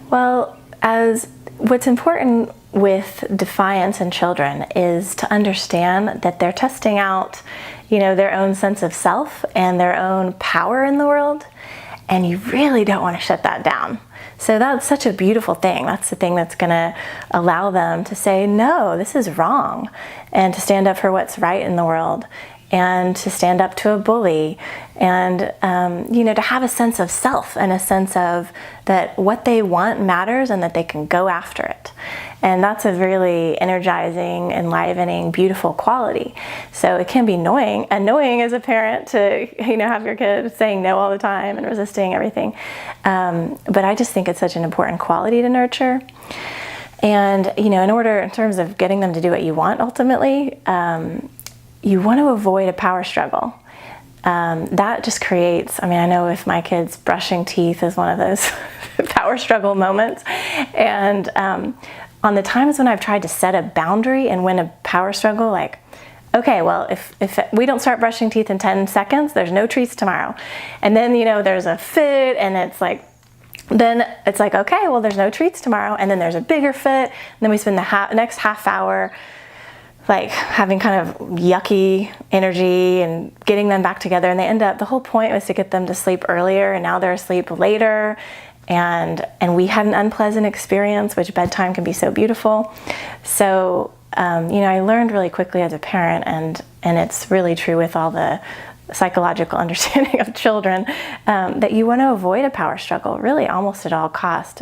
Well, as what's important with defiance in children is to understand that they're testing out, their own sense of self and their own power in the world, and you really don't want to shut that down. So that's such a beautiful thing. That's the thing that's going to allow them to say, no, this is wrong, and to stand up for what's right in the world, and to stand up to a bully, and to have a sense of self and a sense of that what they want matters and that they can go after it. And that's a really energizing, enlivening, beautiful quality. So it can be annoying as a parent to have your kid saying no all the time and resisting everything. But I just think it's such an important quality to nurture. And in terms of getting them to do what you want ultimately, you want to avoid a power struggle. That just creates, I know with my kids, brushing teeth is one of those power struggle moments. And on the times when I've tried to set a boundary and win a power struggle, like, okay, well, if we don't start brushing teeth in 10 seconds, there's no treats tomorrow. And then, there's a fit, and it's like, okay, well, there's no treats tomorrow. And then there's a bigger fit. And then we spend the next half hour like having kind of yucky energy and getting them back together. And the whole point was to get them to sleep earlier, and now they're asleep later. And we had an unpleasant experience, which bedtime can be so beautiful. So, I learned really quickly as a parent, and it's really true with all the psychological understanding of children, that you want to avoid a power struggle really almost at all cost.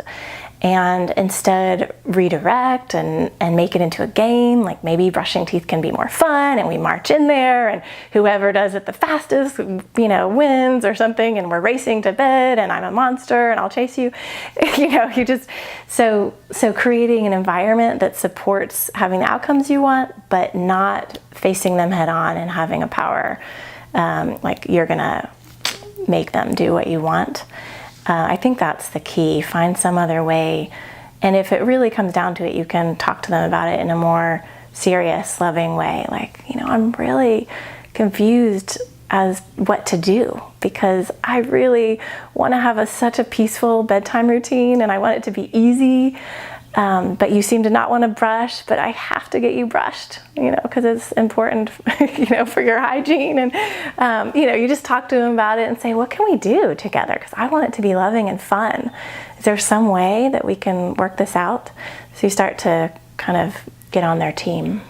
And instead redirect and make it into a game. Like maybe brushing teeth can be more fun, and we march in there, and whoever does it the fastest, wins or something, and we're racing to bed, and I'm a monster and I'll chase you. So creating an environment that supports having the outcomes you want, but not facing them head on and having a power, like you're gonna make them do what you want. I think that's the key. Find some other way. And if it really comes down to it, you can talk to them about it in a more serious, loving way. Like, I'm really confused as what to do, because I really want to have such a peaceful bedtime routine, and I want it to be easy. But you seem to not want to brush, but I have to get you brushed, because it's important, for your hygiene. And, you just talk to them about it and say, what can we do together? Because I want it to be loving and fun. Is there some way that we can work this out? So you start to kind of get on their team.